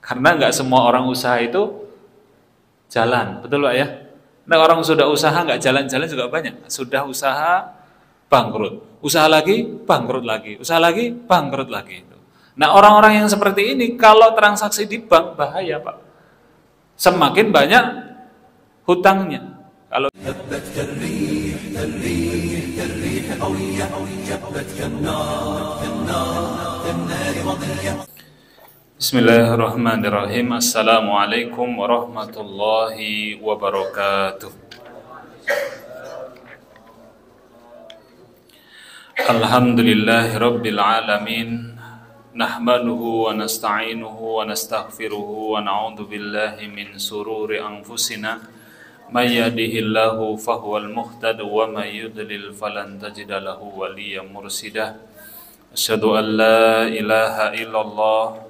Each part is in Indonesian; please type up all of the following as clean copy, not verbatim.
Karena nggak semua orang usaha itu jalan, betul Pak ya? Nah, orang sudah usaha nggak jalan-jalan juga banyak. Sudah usaha bangkrut, usaha lagi bangkrut lagi, usaha lagi bangkrut lagi. Nah, orang-orang yang seperti ini kalau transaksi di bank bahaya Pak. Semakin banyak hutangnya. Kalau Bismillahirrahmanirrahim. Assalamualaikum warahmatullahi wabarakatuh. Alhamdulillahi rabbil alamin. Nahmaduhu wa nasta'inuhu wa nastaghfiruhu wa na'udzu billahi min sururi anfusina. May yahdihillahu fahuwal muhtadi wa may yudlil falan tajida lahu waliyyan mursyida. Asyhadu an la ilaha illallah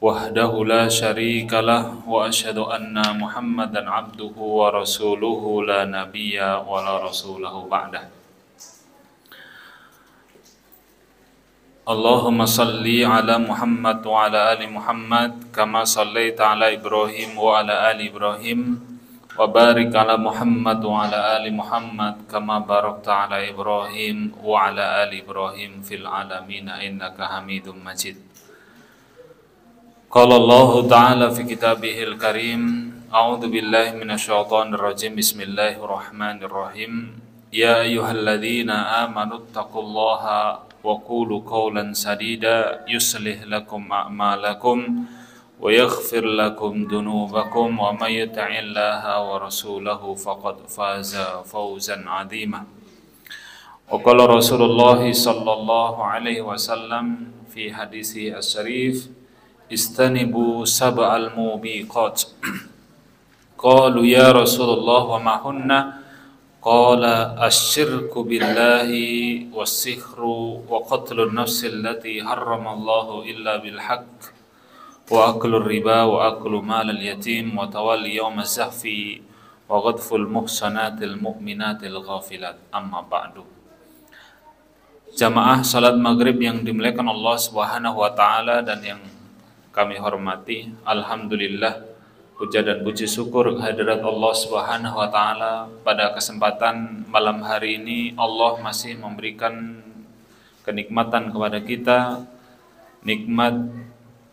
wahdahu la syarikalah wa asyhadu anna Muhammadan abduhu wa rasuluhu la nabiyya wa la rasulahu ba'dah. Allahumma salli ala Muhammad wa ala ali Muhammad kama sallaita ala Ibrahim wa ala ali Ibrahim wa barik ala Muhammad wa ala ali Muhammad kama barakta ala Ibrahim wa ala ali Ibrahim fil alamin innaka Hamidum Majid. Qala Allah Ta'ala fi kitabihil karim, a'udzu billahi minasyaitonir rajim, bismillahirrahmanirrahim. Ya ayyuhalladzina amanu taqullaha wa qulu qawlan sadida yuslih lakum a'malakum wa yaghfir lakum dunubakum wa may yuti'illaha wa rasulahu faqad faza fawzan 'azima. Wa qala Rasulullah sallallahu alaihi wasallam fi hadisi asy-syarif, istanibu sab'al mubiqat. Qalu ya Rasulullah wa ma hunna? Qala asyirku billahi was-sihru wa qatlun nafsi allati harramallahu illa bil haqq wa aklur riba wa aklu malal yatim wa tawalli yawmaz zahfi wa ghadful muhsanatil mu'minatil ghafilat. Amma ba'du. Jamaah salat maghrib yang dimuliakan Allah Subhanahu wa taala dan yang kami hormati, alhamdulillah, puja dan puji syukur kehadirat Allah Subhanahu wa taala. Pada kesempatan malam hari ini Allah masih memberikan kenikmatan kepada kita, nikmat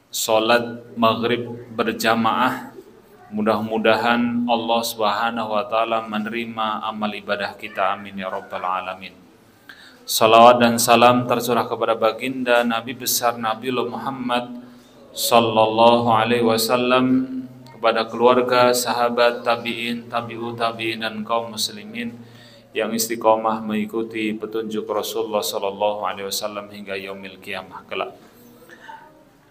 salat maghrib berjamaah. Mudah-mudahan Allah Subhanahu wa taala menerima amal ibadah kita, amin ya rabbal alamin. Salawat dan salam tercurah kepada baginda Nabi besar Nabiullah Muhammad sallallahu alaihi wasallam, kepada keluarga, sahabat, tabi'in, tabi'ut tabi'in dan kaum muslimin yang istiqomah mengikuti petunjuk Rasulullah sallallahu alaihi wasallam hingga yaumil qiyamah kelak.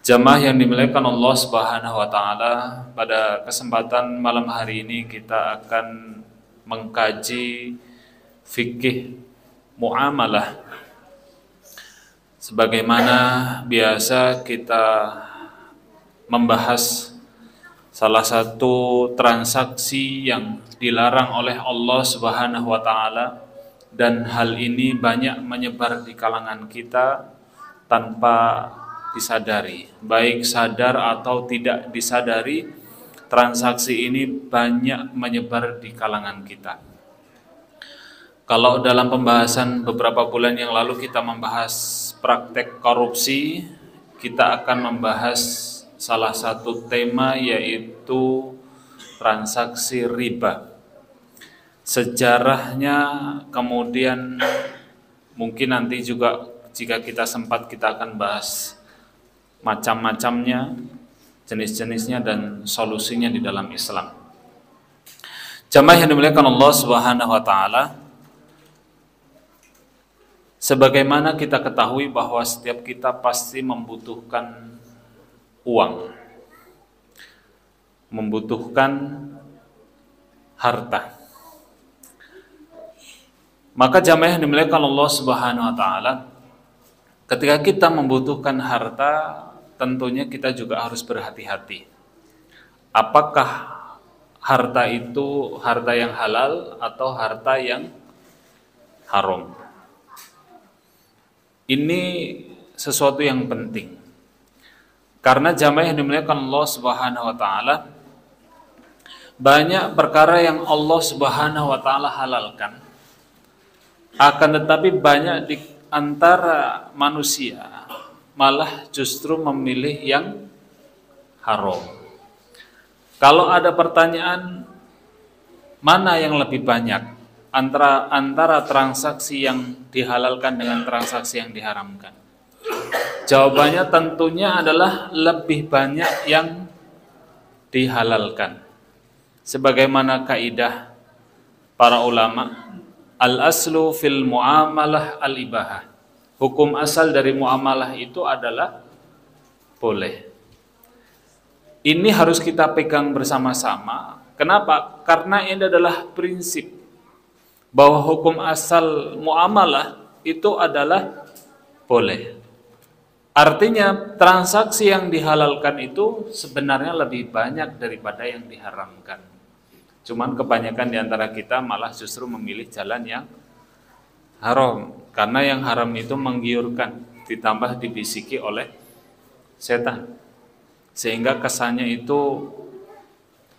Jamaah yang dimuliakan Allah Subhanahu wa taala, pada kesempatan malam hari ini kita akan mengkaji fikih muamalah. Sebagaimana biasa kita membahas salah satu transaksi yang dilarang oleh Allah Subhanahu wa taala, dan hal ini banyak menyebar di kalangan kita tanpa disadari, baik sadar atau tidak disadari. Transaksi ini banyak menyebar di kalangan kita. Kalau dalam pembahasan beberapa bulan yang lalu kita membahas praktek korupsi, kita akan membahas salah satu tema yaitu transaksi riba. Sejarahnya, kemudian mungkin nanti juga jika kita sempat kita akan bahas macam-macamnya, jenis-jenisnya dan solusinya di dalam Islam. Jamaah yang dimuliakan Allah Subhanahu wa taala, sebagaimana kita ketahui bahwa setiap kita pasti membutuhkan uang, membutuhkan harta. Maka jamaah yang dimuliakan Allah Subhanahu wa taala, ketika kita membutuhkan harta, tentunya kita juga harus berhati-hati. Apakah harta itu harta yang halal atau harta yang haram? Ini sesuatu yang penting. Karena jamaah yang dimuliakan Allah Subhanahu wa taala, banyak perkara yang Allah Subhanahu wa taala halalkan. Akan tetapi banyak di antara manusia malah justru memilih yang haram. Kalau ada pertanyaan mana yang lebih banyak antara transaksi yang dihalalkan dengan transaksi yang diharamkan? Jawabannya tentunya adalah lebih banyak yang dihalalkan. Sebagaimana kaidah para ulama, al-aslu fil muamalah al-ibahah. Hukum asal dari muamalah itu adalah boleh. Ini harus kita pegang bersama-sama. Kenapa? Karena ini adalah prinsip bahwa hukum asal muamalah itu adalah boleh. Artinya transaksi yang dihalalkan itu sebenarnya lebih banyak daripada yang diharamkan. Cuman kebanyakan di antara kita malah justru memilih jalan yang haram. Karena yang haram itu menggiurkan, ditambah dibisiki oleh setan. Sehingga kesannya itu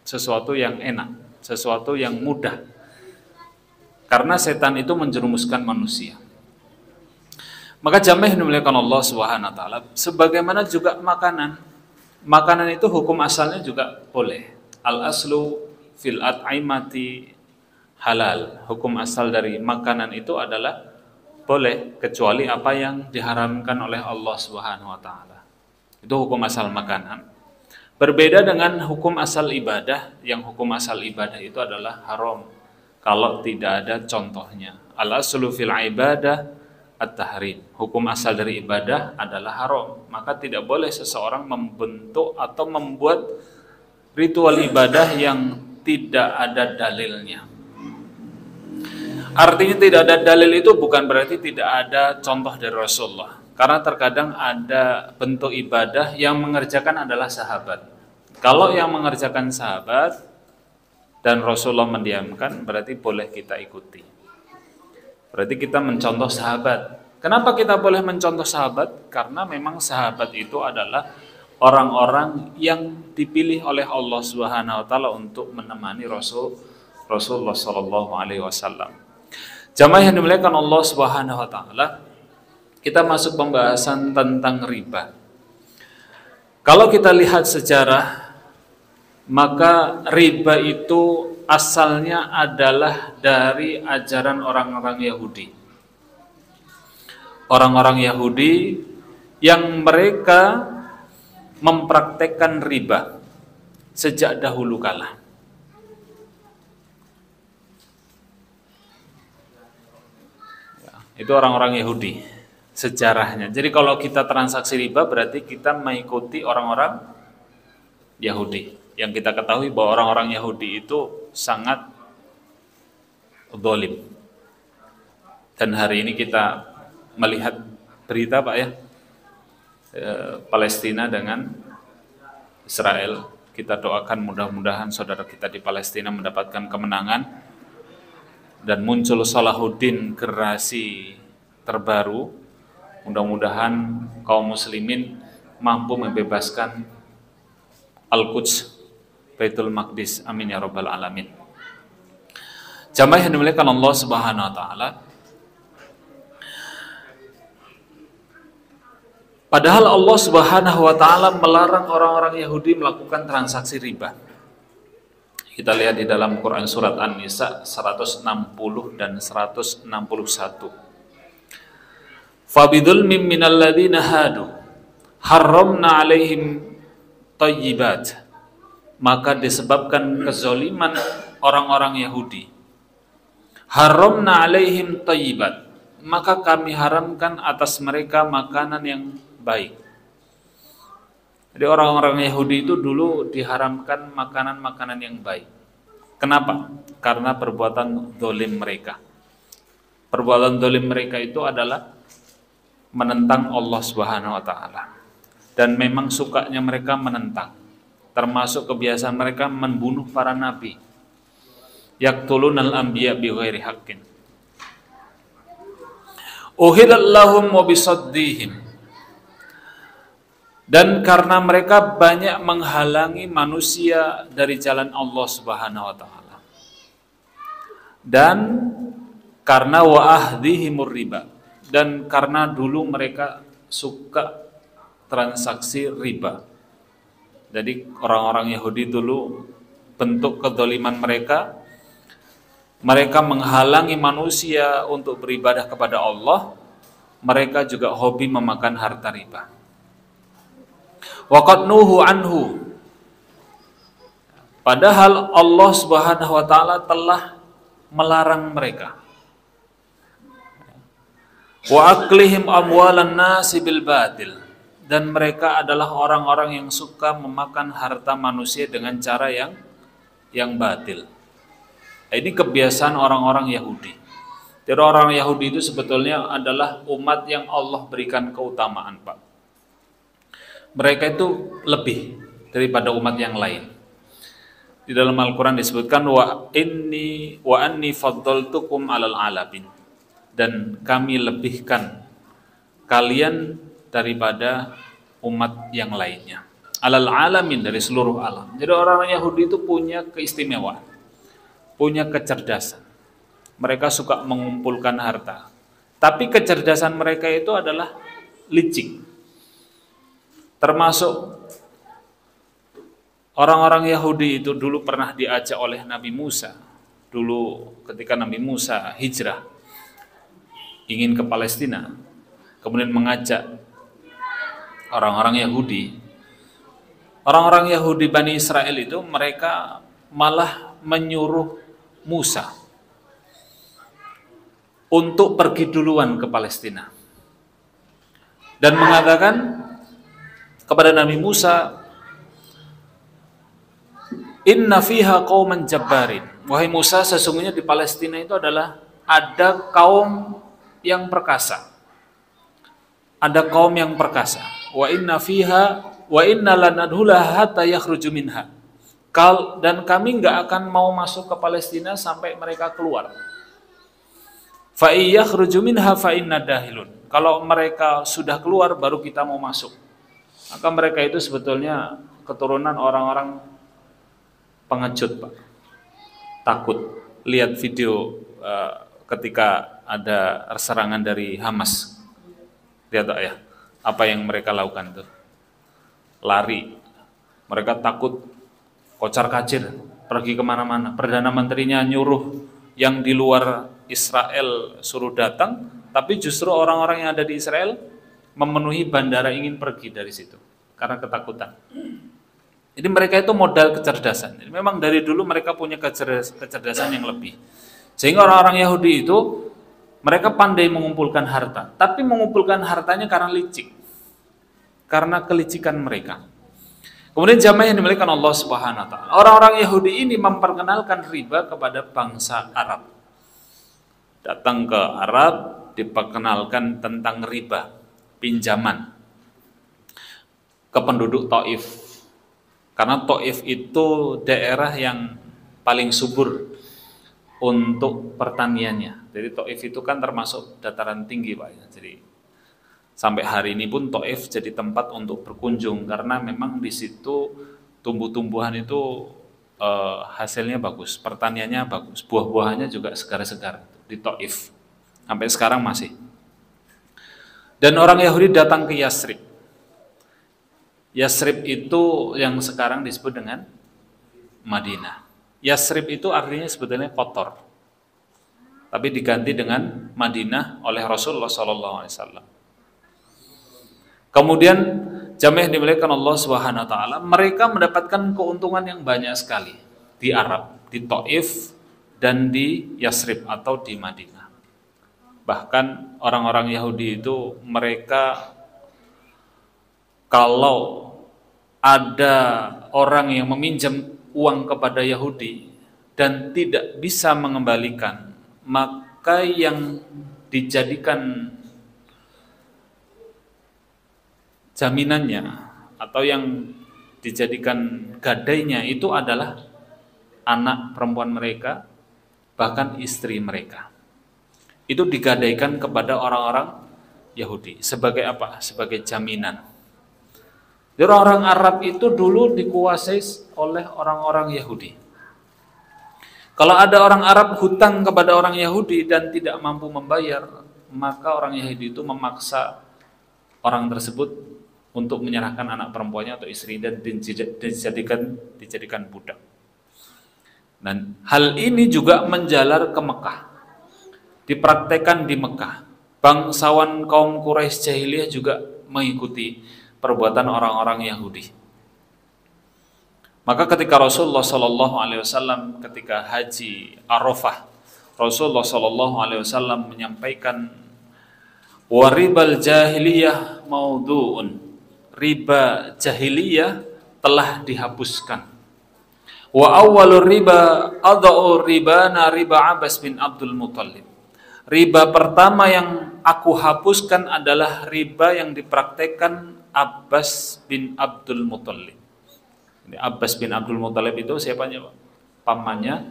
sesuatu yang enak, sesuatu yang mudah. Karena setan itu menjerumuskan manusia. Maka jamaah yang dimuliakan Allah Subhanahu wa taala, sebagaimana juga makanan. Makanan itu hukum asalnya juga boleh. Al-aslu fil at'imati halal. Hukum asal dari makanan itu adalah boleh, kecuali apa yang diharamkan oleh Allah Subhanahu wa taala. Itu hukum asal makanan. Berbeda dengan hukum asal ibadah, yang hukum asal ibadah itu adalah haram kalau tidak ada contohnya. Al-aslu fil ibadah at-tahrim. Hukum asal dari ibadah adalah haram. Maka tidak boleh seseorang membentuk atau membuat ritual ibadah yang tidak ada dalilnya. Artinya tidak ada dalil itu bukan berarti tidak ada contoh dari Rasulullah. Karena terkadang ada bentuk ibadah yang mengerjakan adalah sahabat. Kalau yang mengerjakan sahabat dan Rasulullah mendiamkan, berarti boleh kita ikuti. Berarti kita mencontoh sahabat. Kenapa kita boleh mencontoh sahabat? Karena memang sahabat itu adalah orang-orang yang dipilih oleh Allah Subhanahu wa taala untuk menemani Rasulullah sallallahu alaihi wasallam. Jamaah yang dimuliakan Allah Subhanahu wa taala, kita masuk pembahasan tentang riba. Kalau kita lihat sejarah, maka riba itu asalnya adalah dari ajaran orang-orang Yahudi. Orang-orang Yahudi yang mereka mempraktekkan riba sejak dahulu kala. Itu orang-orang Yahudi sejarahnya. Jadi kalau kita transaksi riba berarti kita mengikuti orang-orang Yahudi. Yang kita ketahui bahwa orang-orang Yahudi itu sangat zalim. Dan hari ini kita melihat berita Pak ya, Palestina dengan Israel. Kita doakan mudah-mudahan saudara kita di Palestina mendapatkan kemenangan dan muncul Salahuddin generasi terbaru. Mudah-mudahan kaum muslimin mampu membebaskan Al-Quds, Baitul Maqdis. Amin ya rabbal alamin. Jamaah yang dimuliakan Allah Subhanahu wa taala, padahal Allah Subhanahu wa taala melarang orang-orang Yahudi melakukan transaksi riba. Kita lihat di dalam Quran surat An-Nisa 160 dan 161. Fabidulmim minalladzina hadu harramna alaihim thayyibat. Maka disebabkan kezaliman orang-orang Yahudi, harramna alaihim thayyibat, maka kami haramkan atas mereka makanan yang baik. Jadi orang-orang Yahudi itu dulu diharamkan makanan-makanan yang baik. Kenapa? Karena perbuatan dolim mereka. Perbuatan dolim mereka itu adalah menentang Allah Subhanahu wa taala. Dan memang sukanya mereka menentang. Termasuk kebiasaan mereka membunuh para nabi. Yaqtulunal anbiya bighairi haqqin. Uhilal lahum wa bisaddihim Dan karena mereka banyak menghalangi manusia dari jalan Allah Subhanahu wa taala. Dan karena wa'ahdihimur riba, dan karena dulu mereka suka transaksi riba. Jadi orang-orang Yahudi dulu, bentuk kedzaliman mereka menghalangi manusia untuk beribadah kepada Allah. Mereka juga hobi memakan harta riba. Waqad nuhu anhu, padahal Allah Subhanahu wa taala telah melarang mereka. Wa aklihim amwalan nasi bil batil, dan mereka adalah orang-orang yang suka memakan harta manusia dengan cara yang batil. Ini kebiasaan orang-orang Yahudi. Jadi orang Yahudi itu sebetulnya adalah umat yang Allah berikan keutamaan, Pak. Mereka itu lebih daripada umat yang lain. Di dalam Al-Quran disebutkan wa anni faddaltukum alal alamin, dan kami lebihkan kalian daripada umat yang lainnya. Alal alamin, dari seluruh alam. Jadi orang Yahudi itu punya keistimewaan, punya kecerdasan. Mereka suka mengumpulkan harta, tapi kecerdasan mereka itu adalah licik. Termasuk orang-orang Yahudi itu dulu pernah diajak oleh Nabi Musa. Dulu ketika Nabi Musa hijrah ingin ke Palestina, kemudian mengajak orang-orang Yahudi. Orang-orang Yahudi Bani Israel itu mereka malah menyuruh Musa untuk pergi duluan ke Palestina dan mengatakan kepada Nabi Musa, inna fiha qauman jabbarin. Wahai Musa, sesungguhnya di Palestina itu adalah ada kaum yang perkasa. Ada kaum yang perkasa. Wa inna lanadhulaha hatta yakhruju minha. Dan kami enggak akan mau masuk ke Palestina sampai mereka keluar. Fa iyakhruju minha fa inna dahilun. Kalau mereka sudah keluar baru kita mau masuk. Maka mereka itu sebetulnya keturunan orang-orang pengecut, Pak. Takut. Lihat video ketika ada serangan dari Hamas. Lihat tak ya, apa yang mereka lakukan tuh. Lari. Mereka takut, kocar kacir, pergi kemana-mana. Perdana Menterinya nyuruh yang di luar Israel suruh datang, tapi justru orang-orang yang ada di Israel memenuhi bandara ingin pergi dari situ karena ketakutan. Jadi mereka itu modal kecerdasan. Jadi memang dari dulu mereka punya kecerdasan yang lebih. Sehingga orang-orang Yahudi itu mereka pandai mengumpulkan harta, tapi mengumpulkan hartanya karena licik. Karena kelicikan mereka. Kemudian jamaah yang dimuliakan Allah Subhanahu wa taala. Orang-orang Yahudi ini memperkenalkan riba kepada bangsa Arab. Datang ke Arab diperkenalkan tentang riba, pinjaman ke penduduk Taif, karena Taif itu daerah yang paling subur untuk pertaniannya. Jadi Taif itu kan termasuk dataran tinggi, Pak. Jadi sampai hari ini pun Taif jadi tempat untuk berkunjung karena memang di situ tumbuh-tumbuhan itu hasilnya bagus, pertaniannya bagus, buah-buahannya juga segar-segar di Taif. Sampai sekarang masih. Dan orang Yahudi datang ke Yasrib. Yasrib itu yang sekarang disebut dengan Madinah. Yasrib itu artinya sebetulnya kotor, tapi diganti dengan Madinah oleh Rasulullah SAW. Kemudian jamaah dimuliakan Allah Subhanahu wa taala, mereka mendapatkan keuntungan yang banyak sekali di Arab, di Taif dan di Yasrib atau di Madinah. Bahkan orang-orang Yahudi itu mereka kalau ada orang yang meminjam uang kepada Yahudi dan tidak bisa mengembalikan, maka yang dijadikan jaminannya atau yang dijadikan gadainya itu adalah anak perempuan mereka, bahkan istri mereka. Itu digadaikan kepada orang-orang Yahudi sebagai apa? Sebagai jaminan. Jadi orang Arab itu dulu dikuasai oleh orang-orang Yahudi. Kalau ada orang Arab hutang kepada orang Yahudi dan tidak mampu membayar, maka orang Yahudi itu memaksa orang tersebut untuk menyerahkan anak perempuannya atau istri dan dijadikan budak. Dan hal ini juga menjalar ke Mekah, dipraktekkan di Mekah. Bangsawan kaum Quraisy jahiliyah juga mengikuti perbuatan orang-orang Yahudi. Maka ketika Rasulullah SAW ketika haji Arafah, Rasulullah SAW menyampaikan waribal jahiliyah maudhu'un, riba jahiliyah telah dihapuskan. Wa awwalur riba adau ribana riba Abbas bin Abdul Muthalib. Riba pertama yang aku hapuskan adalah riba yang dipraktekkan Abbas bin Abdul Muthalib. Abbas bin Abdul Muthalib itu siapanya, Pak? Pamannya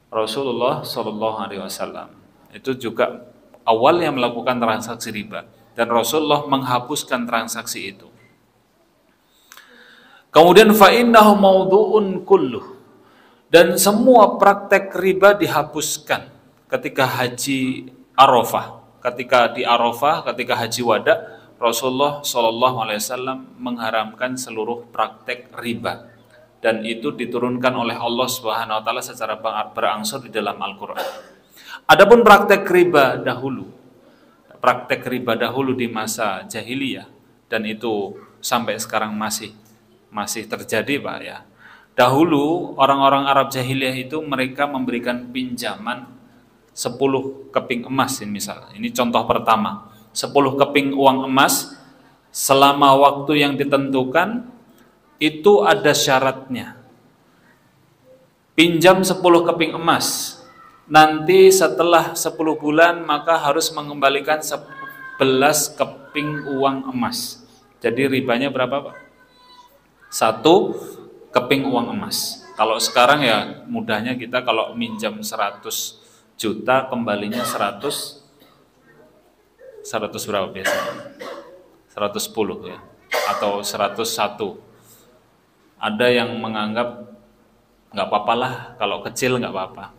Rasulullah SAW. Itu juga awal yang melakukan transaksi riba, dan Rasulullah menghapuskan transaksi itu. Kemudian fa'innahu maudhu'un kulluh, dan semua praktek riba dihapuskan ketika haji Arafah. Ketika di Arafah, ketika haji wada, Rasulullah SAW mengharamkan seluruh praktek riba, dan itu diturunkan oleh Allah Subhanahu Wa Taala secara berangsur di dalam Al-Quran. Adapun praktek riba dahulu di masa jahiliyah, dan itu sampai sekarang masih terjadi, Pak, ya. Dahulu orang-orang Arab jahiliyah itu mereka memberikan pinjaman 10 keping emas, ini contoh pertama. 10 keping uang emas selama waktu yang ditentukan, itu ada syaratnya. Pinjam 10 keping emas, nanti setelah 10 bulan maka harus mengembalikan 11 keping uang emas. Jadi ribanya berapa, Pak? 1 keping uang emas. Kalau sekarang ya mudahnya, kita kalau minjam 100 juta kembalinya 100 berapa biasanya? 110 ya, atau 101. Ada yang menganggap nggak apa-apa lah, kalau kecil nggak apa-apa.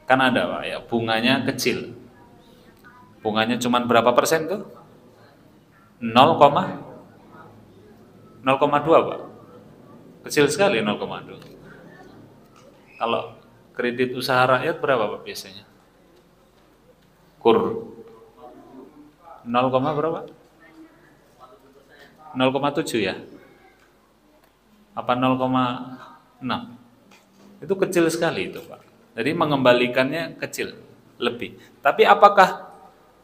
Kan ada, Pak, ya, bunganya kecil. Bunganya cuma berapa persen tuh? 0,2, Pak. Kecil sekali, 0,2. Kalau kredit usaha rakyat berapa, Pak, biasanya? 0, berapa? 0,7 ya? Apa 0,6? Itu kecil sekali itu, Pak. Jadi mengembalikannya kecil, lebih. Tapi apakah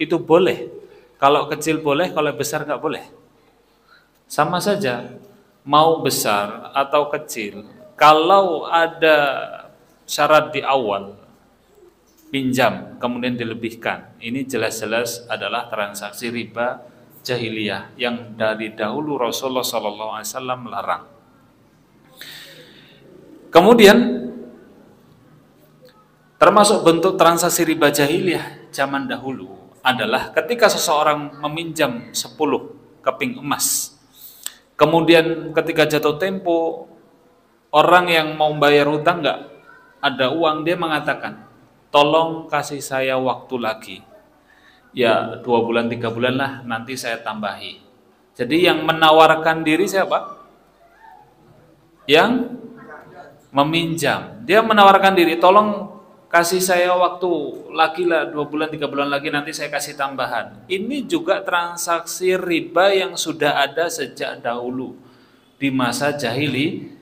itu boleh? Kalau kecil boleh, kalau besar nggak boleh? Sama saja, mau besar atau kecil, kalau ada syarat di awal, pinjam kemudian dilebihkan, ini jelas-jelas adalah transaksi riba jahiliyah yang dari dahulu Rasulullah SAW melarang. Kemudian termasuk bentuk transaksi riba jahiliyah zaman dahulu adalah ketika seseorang meminjam 10 keping emas, kemudian ketika jatuh tempo orang yang mau bayar hutang nggak ada uang, dia mengatakan, tolong kasih saya waktu lagi, ya 2 bulan 3 bulan lah, nanti saya tambahi. Jadi yang menawarkan diri siapa? Yang meminjam. Dia menawarkan diri, tolong kasih saya waktu lagi lah, 2 bulan 3 bulan lagi, nanti saya kasih tambahan. Ini juga transaksi riba yang sudah ada sejak dahulu di masa jahiliyah.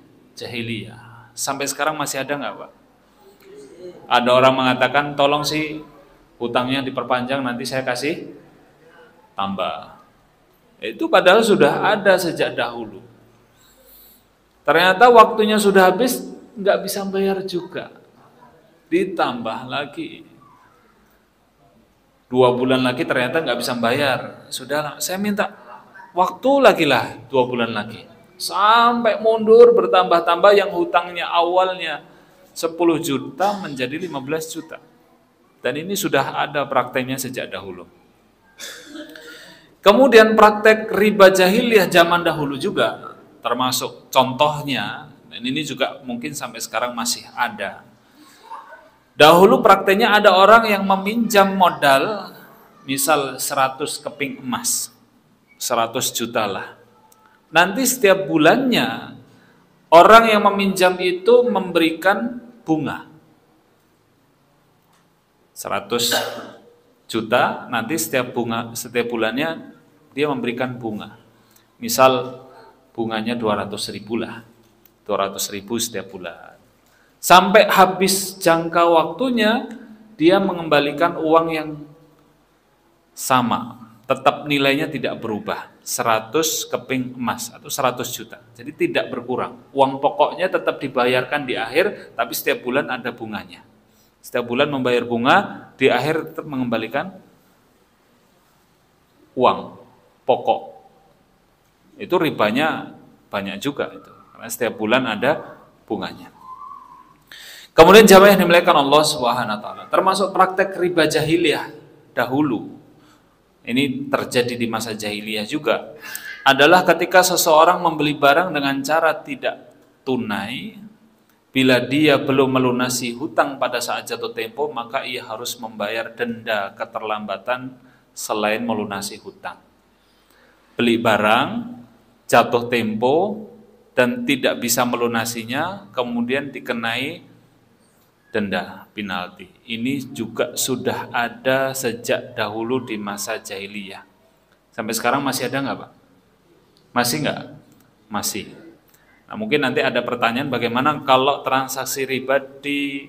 Sampai sekarang masih ada nggak, Pak? Ada orang mengatakan, tolong sih hutangnya diperpanjang, nanti saya kasih tambah. Itu padahal sudah ada sejak dahulu. Ternyata waktunya sudah habis, nggak bisa bayar juga, ditambah lagi 2 bulan lagi, ternyata nggak bisa bayar. Sudahlah, saya minta waktu lagi lah 2 bulan lagi, sampai mundur bertambah-tambah, yang hutangnya awalnya 10 juta menjadi 15 juta. Dan ini sudah ada prakteknya sejak dahulu. Kemudian praktek riba jahiliyah zaman dahulu juga, termasuk contohnya, dan ini juga mungkin sampai sekarang masih ada. Dahulu prakteknya ada orang yang meminjam modal, misal 100 keping emas, 100 juta lah. Nanti setiap bulannya, orang yang meminjam itu memberikan bunga. 100 juta, nanti setiap bulannya dia memberikan bunga. Misal bunganya 200.000 lah, 200.000 setiap bulan. Sampai habis jangka waktunya, dia mengembalikan uang yang sama, tetap nilainya tidak berubah, 100 keping emas atau 100 juta. Jadi tidak berkurang. Uang pokoknya tetap dibayarkan di akhir, tapi setiap bulan ada bunganya. Setiap bulan membayar bunga, di akhir tetap mengembalikan uang pokok. Itu ribanya banyak juga itu, karena setiap bulan ada bunganya. Kemudian jamaah yang dimuliakan Allah Subhanahu wa taala, termasuk praktek riba jahiliyah dahulu. Ini terjadi di masa jahiliyah juga, adalah ketika seseorang membeli barang dengan cara tidak tunai, bila dia belum melunasi hutang pada saat jatuh tempo, maka ia harus membayar denda keterlambatan selain melunasi hutang. Beli barang, jatuh tempo, dan tidak bisa melunasinya, kemudian dikenai denda, penalti. Ini juga sudah ada sejak dahulu di masa jahiliyah. Sampai sekarang masih ada nggak, Pak? Masih nggak? Masih. Nah, mungkin nanti ada pertanyaan bagaimana kalau transaksi riba di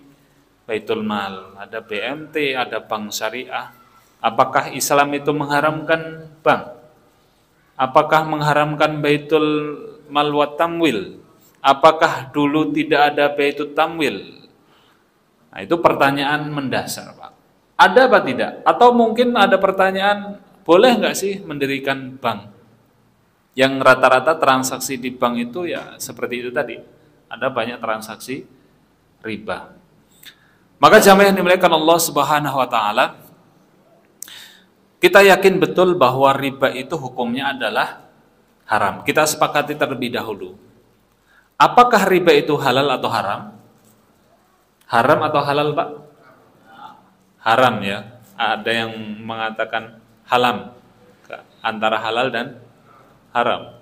Baitul Mal, ada BMT, ada bank syariah. Apakah Islam itu mengharamkan bank? Apakah mengharamkan Baitul Mal wa Tamwil? Apakah dulu tidak ada Baitul Tamwil? Nah, itu pertanyaan mendasar, Pak. Ada apa tidak? Atau mungkin ada pertanyaan, boleh nggak sih mendirikan bank? Yang rata-rata transaksi di bank itu ya seperti itu tadi. Ada banyak transaksi riba. Maka jamaah yang dimuliakan Allah Subhanahu wa taala, kita yakin betul bahwa riba itu hukumnya adalah haram. Kita sepakati terlebih dahulu. Apakah riba itu halal atau haram? Haram atau halal, Pak? Haram ya. Ada yang mengatakan halam. Antara halal dan haram.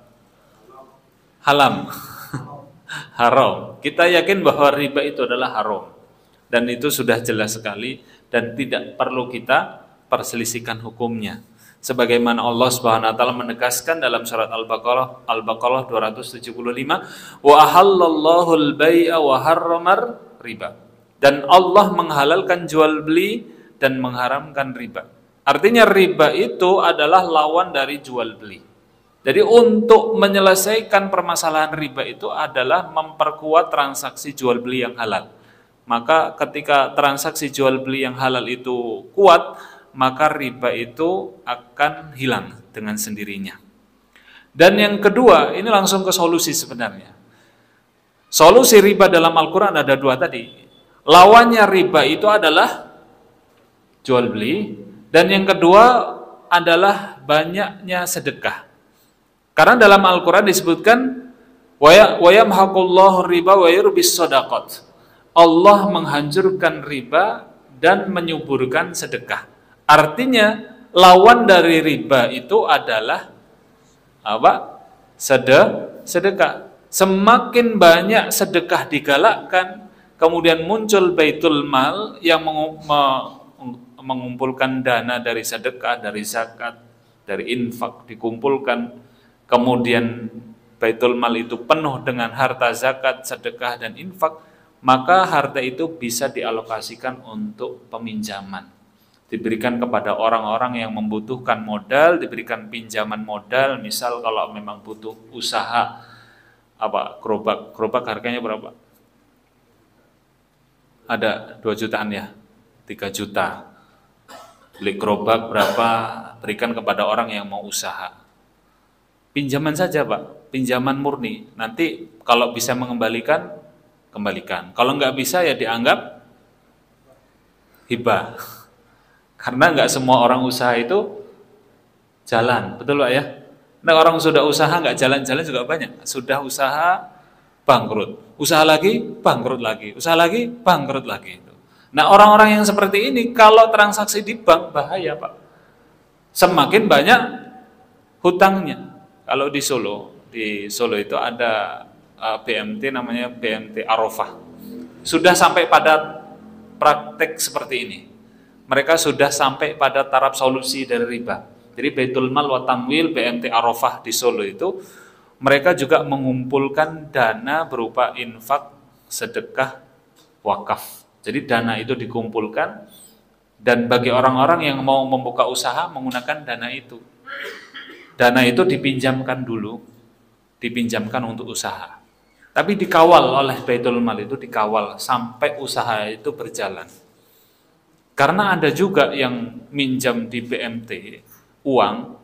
Halam. Haram. Kita yakin bahwa riba itu adalah haram. Dan itu sudah jelas sekali dan tidak perlu kita perselisihkan hukumnya. Sebagaimana Allah Subhanahu wa taala menegaskan dalam surat Al-Baqarah 275, wa ahallallahu al-bai'a wa harramar riba. Dan Allah menghalalkan jual beli dan mengharamkan riba. Artinya riba itu adalah lawan dari jual beli. Jadi untuk menyelesaikan permasalahan riba itu adalah memperkuat transaksi jual beli yang halal. Maka ketika transaksi jual beli yang halal itu kuat, maka riba itu akan hilang dengan sendirinya. Dan yang kedua, ini langsung ke solusi sebenarnya. Solusi riba dalam Al-Quran ada dua tadi. Lawannya riba itu adalah jual beli, dan yang kedua adalah banyaknya sedekah. Karena dalam Al-Quran disebutkan wa yamhaqullahu riba wa yurbis shadaqat. Allah menghancurkan riba dan menyuburkan sedekah. Artinya lawan dari riba itu adalah apa? Sedekah. Semakin banyak sedekah digalakkan, kemudian muncul Baitul Mal yang mengumpulkan dana dari sedekah, dari zakat, dari infak dikumpulkan, kemudian Baitul Mal itu penuh dengan harta zakat, sedekah dan infak, maka harta itu bisa dialokasikan untuk peminjaman. Diberikan kepada orang-orang yang membutuhkan modal, diberikan pinjaman modal, misal kalau memang butuh usaha gerobak harganya berapa? Ada 2 jutaan ya, 3 juta. Beli gerobak berapa, berikan kepada orang yang mau usaha. Pinjaman saja, Pak, pinjaman murni. Nanti kalau bisa mengembalikan, kembalikan. Kalau nggak bisa ya dianggap hibah. Karena nggak semua orang usaha itu jalan, betul Pak ya? Nah, orang sudah usaha nggak jalan-jalan juga banyak. Sudah usaha bangkrut, usaha lagi bangkrut lagi, usaha lagi bangkrut lagi. Nah, orang-orang yang seperti ini kalau transaksi di bank bahaya Pak. Semakin banyak hutangnya. Kalau di Solo itu ada BMT namanya BMT Arafah. Sudah sampai pada praktek seperti ini. Mereka sudah sampai pada taraf solusi dari riba. Jadi Baitul Mal wa Tamwil BMT Arafah di Solo itu mereka juga mengumpulkan dana berupa infak, sedekah, wakaf. Jadi dana itu dikumpulkan dan bagi orang-orang yang mau membuka usaha menggunakan dana itu. Dana itu dipinjamkan dulu, dipinjamkan untuk usaha. Tapi dikawal oleh Baitul Mal itu dikawal sampai usaha itu berjalan. Karena ada juga yang minjam di BMT uang,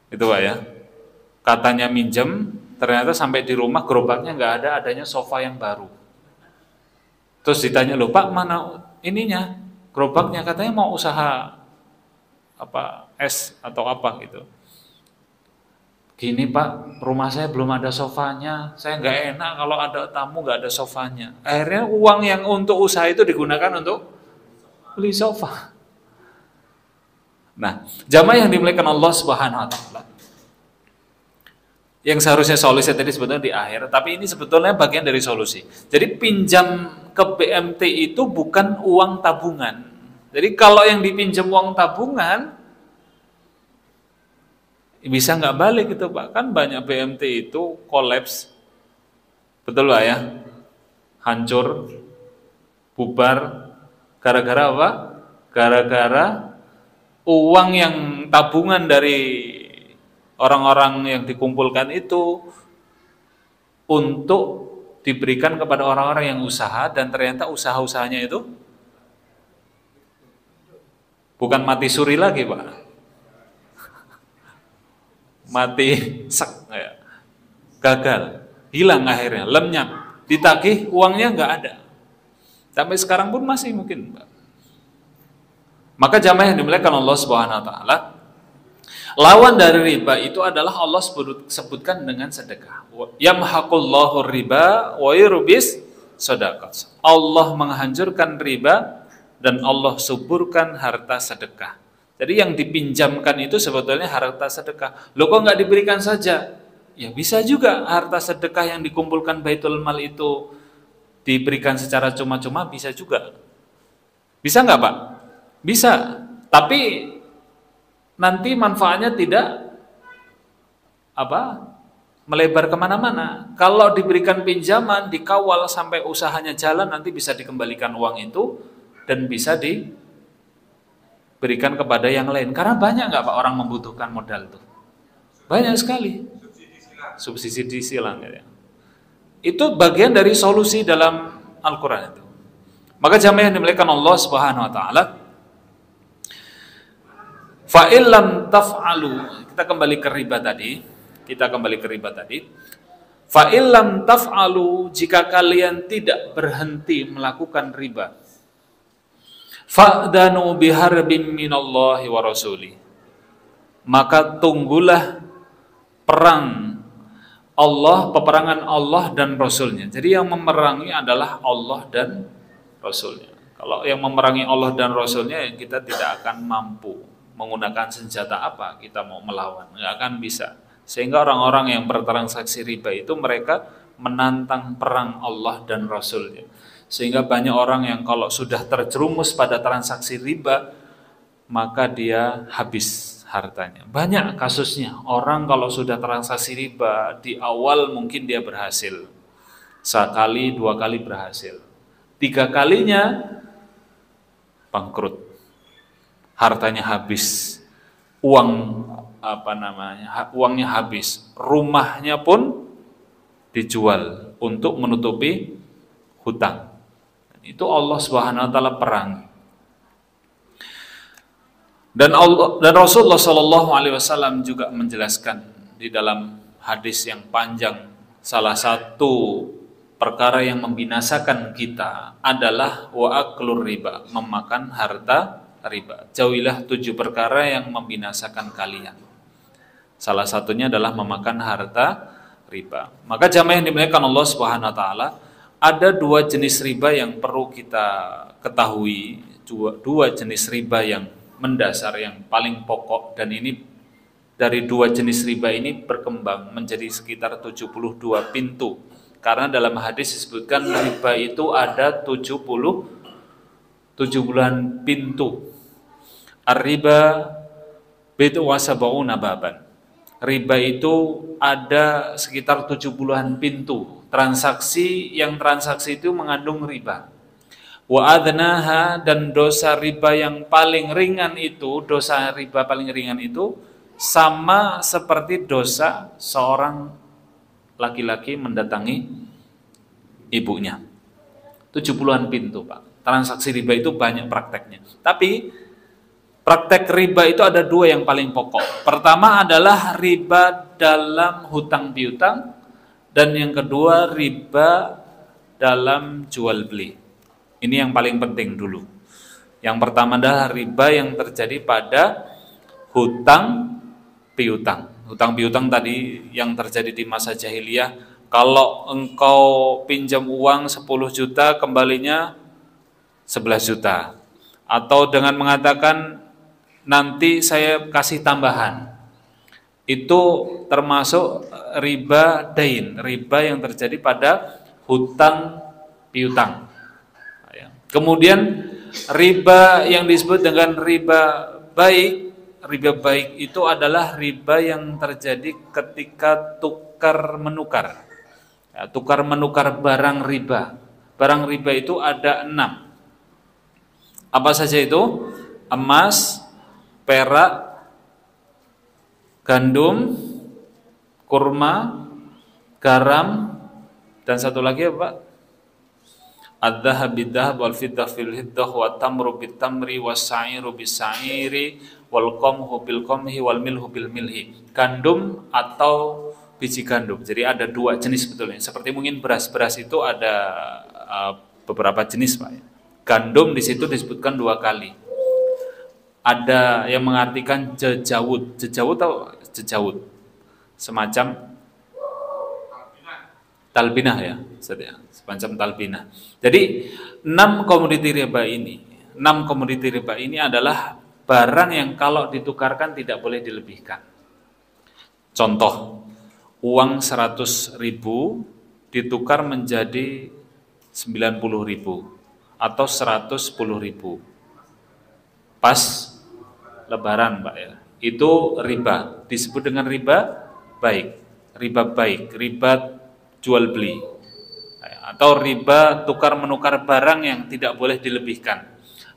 itu Pak ya, katanya minjem, ternyata sampai di rumah gerobaknya nggak ada, adanya sofa yang baru. Terus ditanya, loh Pak mana ininya, gerobaknya, katanya mau usaha apa es atau apa gitu. Gini Pak, rumah saya belum ada sofanya, saya nggak enak kalau ada tamu nggak ada sofanya. Akhirnya uang yang untuk usaha itu digunakan untuk beli sofa. Nah, jamaah yang dimuliakan Allah Subhanahu wa taala. Yang seharusnya solusi tadi sebetulnya di akhir, tapi ini sebetulnya bagian dari solusi. Jadi pinjam ke BMT itu bukan uang tabungan. Jadi kalau yang dipinjam uang tabungan bisa nggak balik itu Pak. Kan banyak BMT itu kolaps. Betul Pak ya? Hancur, bubar gara-gara apa? Gara-gara uang yang tabungan dari orang-orang yang dikumpulkan itu untuk diberikan kepada orang-orang yang usaha dan ternyata usaha-usahanya itu bukan mati suri lagi Pak, mati sak, gagal, hilang akhirnya, lenyap, ditagih uangnya nggak ada, sampai sekarang pun masih mungkin Pak. Maka jamaah yang dimuliakan Allah Subhanahu wa taala, lawan dari riba itu adalah Allah sebutkan dengan sedekah. Yamhaqullahu riba wa yurbis shadaqat. Allah menghancurkan riba dan Allah suburkan harta sedekah. Jadi yang dipinjamkan itu sebetulnya harta sedekah. Loh kok nggak diberikan saja? Ya bisa juga harta sedekah yang dikumpulkan Baitul Mal itu diberikan secara cuma-cuma, bisa juga. Bisa nggak Pak? Bisa, tapi nanti manfaatnya tidak melebar kemana-mana. Kalau diberikan pinjaman, dikawal sampai usahanya jalan, nanti bisa dikembalikan uang itu dan bisa diberikan kepada yang lain. Karena banyak nggak Pak orang membutuhkan modal itu? Banyak sekali. Subsidi silang. Ya. Itu bagian dari solusi dalam Al-Quran itu. Maka jamaah yang dimuliakan Allah Subhanahu wa taala, fa'illam taf'alu, kita kembali ke riba tadi. Fa'illam taf'alu, jika kalian tidak berhenti melakukan riba, fa'danu biharbin minallahi wa rasuli, maka tunggulah perang Allah, peperangan Allah dan Rasulnya. Jadi yang memerangi adalah Allah dan Rasulnya. Kalau yang memerangi Allah dan Rasulnya, kita tidak akan mampu menggunakan senjata apa kita mau melawan, nggak akan bisa. Sehingga orang-orang yang bertransaksi riba itu mereka menantang perang Allah dan Rasulnya. Sehingga banyak orang yang kalau sudah terjerumus pada transaksi riba, maka dia habis hartanya. Banyak kasusnya, orang kalau sudah transaksi riba, di awal mungkin dia berhasil, sekali, dua kali berhasil, tiga kalinya bangkrut, hartanya habis, uangnya habis, rumahnya pun dijual untuk menutupi hutang. Itu Allah Subhanahu wa taala perang. Dan Rasulullah Shallallahu alaihi wasallam juga menjelaskan di dalam hadis yang panjang, salah satu perkara yang membinasakan kita adalah wa aklur riba, memakan harta riba. Jauhilah 7 perkara yang membinasakan kalian. Salah satunya adalah memakan harta riba. Maka jamaah yang dimuliakan Allah Subhanahu wa taala, ada 2 jenis riba yang perlu kita ketahui, 2 jenis riba yang mendasar, yang paling pokok, dan ini dari 2 jenis riba ini berkembang menjadi sekitar 72 pintu. Karena dalam hadis disebutkan riba itu ada 70-an pintu. Ar-riba bid'u wa sab'una baban. Riba itu ada sekitar 70-an pintu. Transaksi itu mengandung riba. Wa adnaha, dan dosa riba yang paling ringan itu, dosa riba paling ringan itu sama seperti dosa seorang laki-laki mendatangi ibunya. 70-an pintu, Pak. Transaksi riba itu banyak prakteknya. Tapi praktek riba itu ada 2 yang paling pokok. Pertama adalah riba dalam hutang piutang, dan yang kedua riba dalam jual beli. Ini yang paling penting dulu. Yang pertama adalah riba yang terjadi pada hutang piutang. Hutang piutang tadi yang terjadi di masa jahiliyah, kalau engkau pinjam uang 10 juta kembalinya 11 juta. Atau dengan mengatakan nanti saya kasih tambahan. Itu termasuk riba dain, riba yang terjadi pada hutang piutang. Kemudian riba yang disebut dengan riba baik, riba baik itu adalah riba yang terjadi ketika tukar menukar. Ya, tukar menukar barang riba. Barang riba itu ada 6. Apa saja itu? Emas, perak, gandum, kurma, garam, dan satu lagi apa? Ad-dhahab bid-dhahab wal fiddah fil fiddah wa tamru bit tamri was sa'iru bis sa'iri wal qamhu bil qamhi wal milhu bil milhi. Gandum atau biji gandum. Jadi ada 2 jenis sebetulnya. Seperti mungkin beras itu ada beberapa jenis, Pak. Gandum di situ disebutkan 2 kali. Ada yang mengartikan jejawud. Jejawud atau jejawud? Semacam talbinah ya, semacam talbinah. Jadi 6 komoditi riba ini adalah barang yang kalau ditukarkan tidak boleh dilebihkan. Contoh, uang 100.000 ditukar menjadi 90.000 atau 110.000. Pas lebaran, Pak ya. Itu riba, disebut dengan riba baik. Riba jual beli, atau riba tukar menukar barang yang tidak boleh dilebihkan.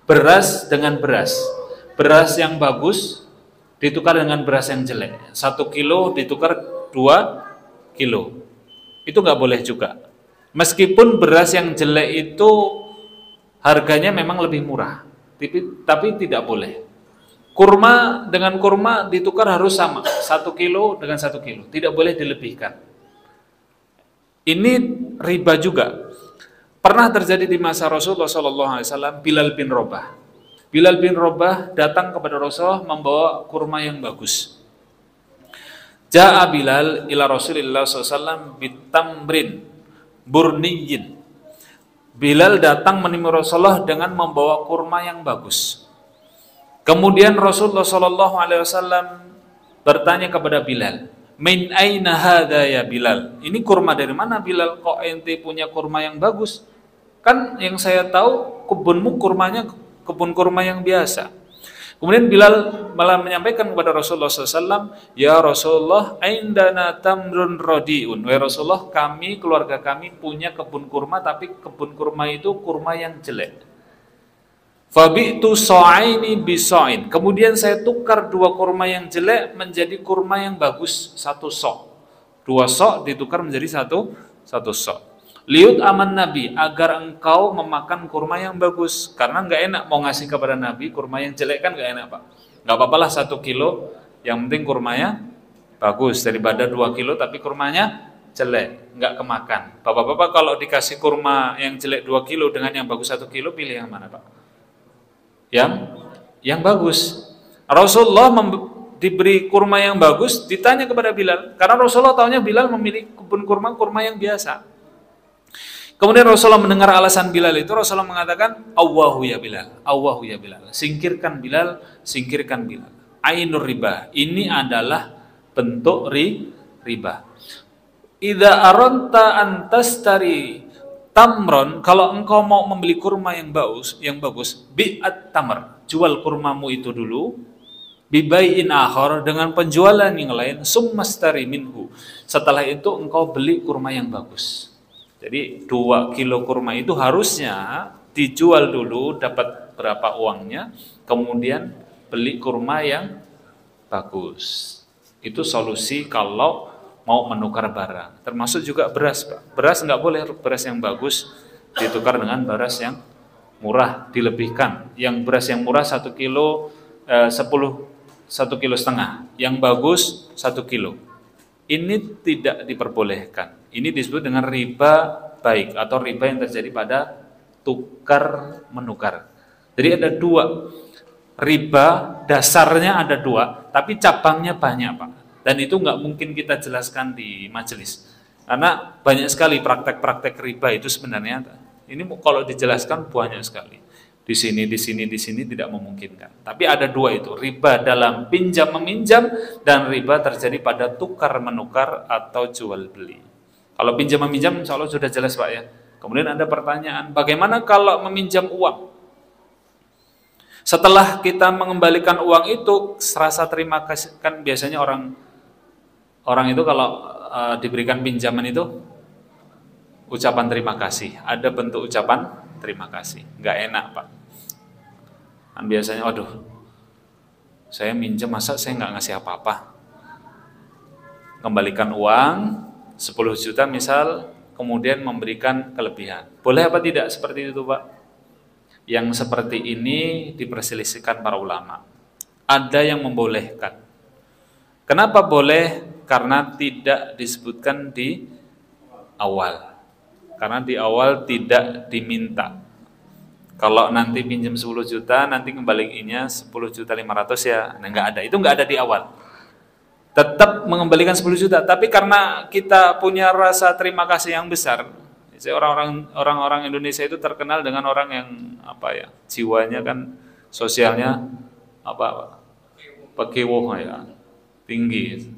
Beras dengan beras yang bagus ditukar dengan beras yang jelek. 1 kilo ditukar 2 kilo, itu nggak boleh juga. Meskipun beras yang jelek itu harganya memang lebih murah, tapi tidak boleh. Kurma dengan kurma ditukar harus sama, 1 kilo dengan 1 kilo, tidak boleh dilebihkan. Ini riba juga. Pernah terjadi di masa Rasulullah SAW, Bilal bin Rabah. Bilal bin Rabah datang kepada Rasulullah membawa kurma yang bagus. Ja'a Bilal ila Rasulillah SAW bitamrin burniyin. Bilal datang menemui Rasulullah dengan membawa kurma yang bagus. Kemudian Rasulullah SAW bertanya kepada Bilal, min aina hadha ya Bilal? Ini kurma dari mana Bilal? Kok ente punya kurma yang bagus? Kan yang saya tahu kebunmu kurmanya kebun kurma yang biasa. Kemudian Bilal malah menyampaikan kepada Rasulullah SAW, ya Rasulullah, indana tamrun rodiun. Wahai Rasulullah, keluarga kami punya kebun kurma, tapi kebun kurma itu kurma yang jelek. Fabi'tu sa'aini bisa'in. Kemudian saya tukar 2 kurma yang jelek menjadi kurma yang bagus, 1 sok. 2 sok ditukar menjadi 1 sok. Liut aman Nabi, agar engkau memakan kurma yang bagus. Karena nggak enak mau ngasih kepada Nabi kurma yang jelek, kan nggak enak, Pak. Nggak apa-apalah 1 kilo, yang penting kurmanya bagus, daripada 2 kilo tapi kurmanya jelek, nggak kemakan. Bapak-bapak kalau dikasih kurma yang jelek 2 kilo dengan yang bagus 1 kilo, pilih yang mana, Pak? Yang yang bagus. Rasulullah diberi kurma yang bagus, ditanya kepada Bilal, karena Rasulullah tahunya Bilal memiliki kebun kurma yang biasa. Kemudian Rasulullah mendengar alasan Bilal itu, Rasulullah mengatakan, Allahu ya Bilal, Allahu ya Bilal, singkirkan Bilal, singkirkan Bilal. Ainur riba, ini adalah bentuk riba. Idza aranta antastari tamron, kalau engkau mau membeli kurma yang bagus, bi'at tamr, jual kurmamu itu dulu, bibai'in akhar, dengan penjualan yang lain, summastari minhu, setelah itu engkau beli kurma yang bagus. Jadi 2 kilo kurma itu harusnya dijual dulu, dapat berapa uangnya, kemudian beli kurma yang bagus. Itu solusi kalau mau menukar barang. Termasuk juga beras, Pak. Beras nggak boleh beras yang bagus ditukar dengan beras yang murah, dilebihkan. Yang beras yang murah 1 kilo 1,5 kilo, yang bagus 1 kilo. Ini tidak diperbolehkan. Ini disebut dengan riba baik atau riba yang terjadi pada tukar menukar. Jadi ada 2 riba, dasarnya ada 2, tapi cabangnya banyak, Pak. Dan itu nggak mungkin kita jelaskan di majelis, karena banyak sekali praktek-praktek riba itu sebenarnya. Ini kalau dijelaskan banyak sekali. Di sini tidak memungkinkan. Tapi ada 2 itu, riba dalam pinjam meminjam dan riba terjadi pada tukar menukar atau jual beli. Kalau pinjam meminjam insya Allah sudah jelas, Pak, ya. Kemudian ada pertanyaan, bagaimana kalau meminjam uang? Setelah kita mengembalikan uang itu, serasa terima kasih, kan biasanya orang itu kalau diberikan pinjaman itu ucapan terima kasih. Ada bentuk ucapan terima kasih. Nggak enak, Pak. Kan biasanya, aduh, saya minjem masa saya nggak ngasih apa-apa. Kembalikan uang 10 juta misal, kemudian memberikan kelebihan. Boleh apa tidak seperti itu, Pak? Yang seperti ini diperselisihkan para ulama. Ada yang membolehkan. Kenapa boleh? Karena tidak disebutkan di awal. Karena di awal tidak diminta. Kalau nanti pinjam 10 juta, nanti kembaliinnya 10.500.000 ya. Nah, nggak ada. Itu nggak ada di awal. Tetap mengembalikan 10 juta. Tapi karena kita punya rasa terima kasih yang besar, orang-orang Indonesia itu terkenal dengan orang yang jiwanya kan sosialnya pekiwoh ya, tinggi,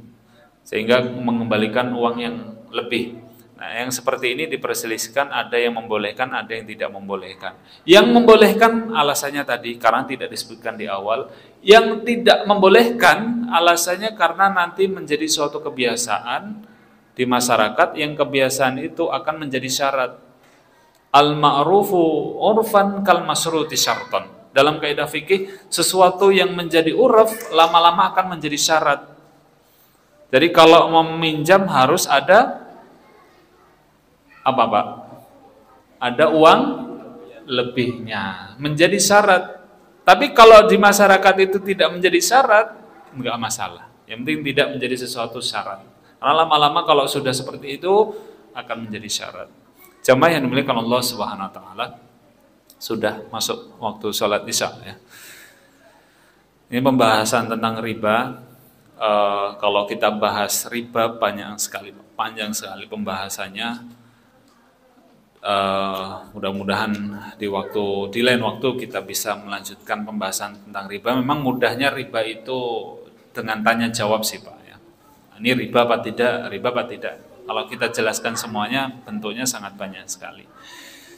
sehingga mengembalikan uang yang lebih. Nah, yang seperti ini diperselisihkan, ada yang membolehkan, ada yang tidak membolehkan. Yang membolehkan alasannya tadi karena tidak disebutkan di awal. Yang tidak membolehkan alasannya karena nanti menjadi suatu kebiasaan di masyarakat, yang kebiasaan itu akan menjadi syarat. Al-ma'rufu urfan kal masruti syarton. Dalam kaidah fikih, sesuatu yang menjadi uruf lama-lama akan menjadi syarat. Jadi kalau meminjam harus ada apa, Pak? Ada uang lebihnya, menjadi syarat. Tapi kalau di masyarakat itu tidak menjadi syarat, enggak masalah. Yang penting tidak menjadi sesuatu syarat. Karena lama-lama kalau sudah seperti itu akan menjadi syarat. Jamaah yang dimuliakan Allah Subhanahu wa taala, sudah masuk waktu sholat Isya ya. Ini pembahasan tentang riba. Kalau kita bahas riba panjang sekali pembahasannya. Mudah-mudahan di lain waktu kita bisa melanjutkan pembahasan tentang riba. Memang mudahnya riba itu dengan tanya jawab sih, Pak ya. Ini riba apa tidak, riba apa tidak. Kalau kita jelaskan semuanya bentuknya sangat banyak sekali.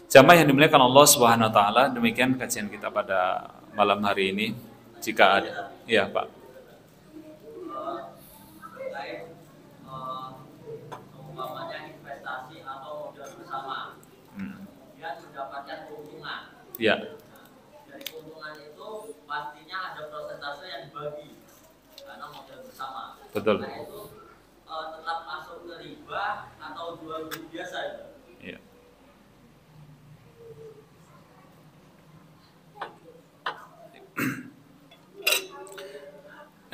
Jamaah yang dimuliakan Allah Subhanahu wa taala, demikian kajian kita pada malam hari ini. Jika ada, ya Pak. Ya. Dari keuntungan itu pastinya ada persentase yang dibagi karena modal bersama. Betul. Nah itu tetap masuk ke riba atau jual beli biasa itu? Ya.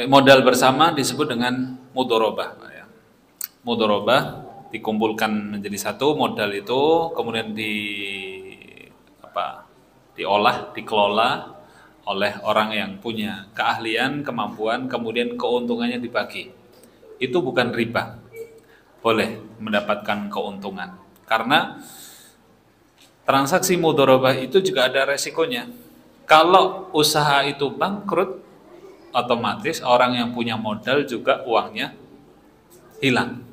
Modal bersama disebut dengan mudharabah, Pak ya. Mudharabah dikumpulkan menjadi satu modal itu, kemudian diolah, dikelola oleh orang yang punya keahlian, kemampuan, kemudian keuntungannya dibagi. Itu bukan riba. Boleh mendapatkan keuntungan. Karena transaksi mudharabah itu juga ada resikonya. Kalau usaha itu bangkrut, otomatis orang yang punya modal juga uangnya hilang.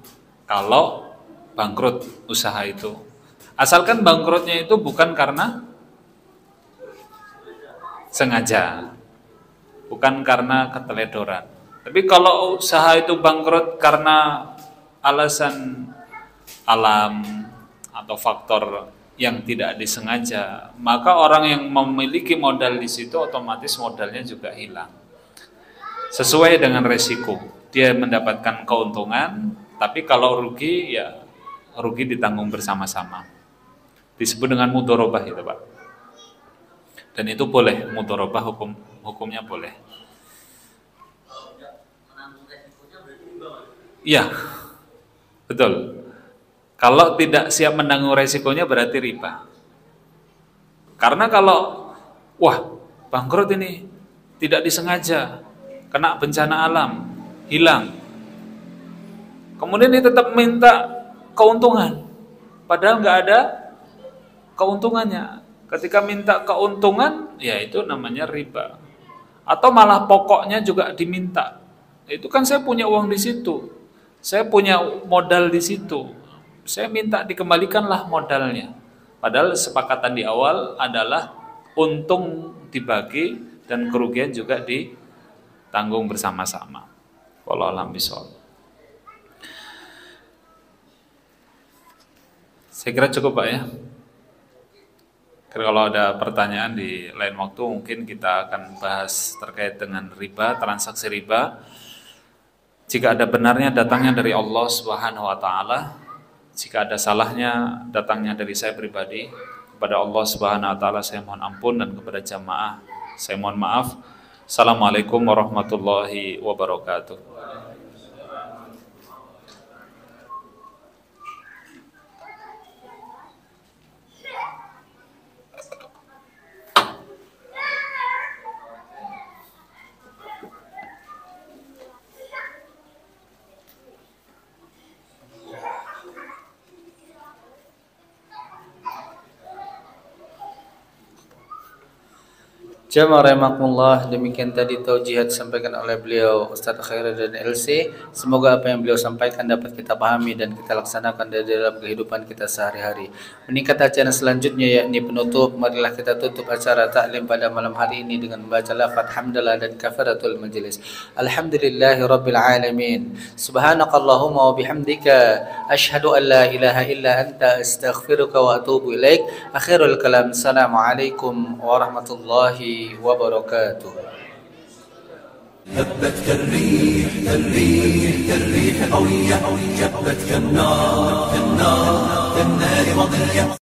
Kalau bangkrut usaha itu. Asalkan bangkrutnya itu bukan karena sengaja, bukan karena keteledoran. Tapi kalau usaha itu bangkrut karena alasan alam atau faktor yang tidak disengaja, maka orang yang memiliki modal di situ otomatis modalnya juga hilang. Sesuai dengan resiko, dia mendapatkan keuntungan, tapi kalau rugi ya rugi ditanggung bersama-sama. Disebut dengan mudharabah itu, Pak. Dan itu boleh, mudharabah hukumnya boleh. Iya, betul. Kalau tidak siap menanggung resikonya berarti riba. Karena kalau, wah bangkrut ini, tidak disengaja, kena bencana alam, hilang. Kemudian dia tetap minta keuntungan, padahal nggak ada keuntungannya. Ketika minta keuntungan, ya itu namanya riba. Atau malah pokoknya juga diminta. Itu kan saya punya uang di situ, saya punya modal di situ, saya minta dikembalikanlah modalnya. Padahal kesepakatan di awal adalah untung dibagi dan kerugian juga ditanggung bersama-sama. Wallahu a'lam bishawab. Saya kira cukup, Pak, ya. Kalau ada pertanyaan di lain waktu mungkin kita akan bahas terkait dengan riba, transaksi riba. Jika ada benarnya datangnya dari Allah Subhanahu wa taala, jika ada salahnya datangnya dari saya pribadi. Kepada Allah Subhanahu wa taala saya mohon ampun dan kepada jamaah saya mohon maaf. Assalamualaikum warahmatullahi wabarakatuh. Jamaah rahimakumullah, demikian tadi taujihat disampaikan oleh beliau Ustaz Khairuddin LC. Semoga apa yang beliau sampaikan dapat kita pahami dan kita laksanakan dalam kehidupan kita sehari-hari. Meningkat acara selanjutnya yakni penutup. Marilah kita tutup acara taklim pada malam hari ini dengan membaca lafaz hamdalah dan kafaratul majlis. Alhamdulillahirabbil alamin. Subhanakallahumma wa bihamdika asyhadu an la ilaha illa anta astaghfiruka wa atubu ilaik. Akhirul kalam. Assalamualaikum warahmatullahi وبركاته. هبت كالريح قوية، جبت كالنار كالنار مضية.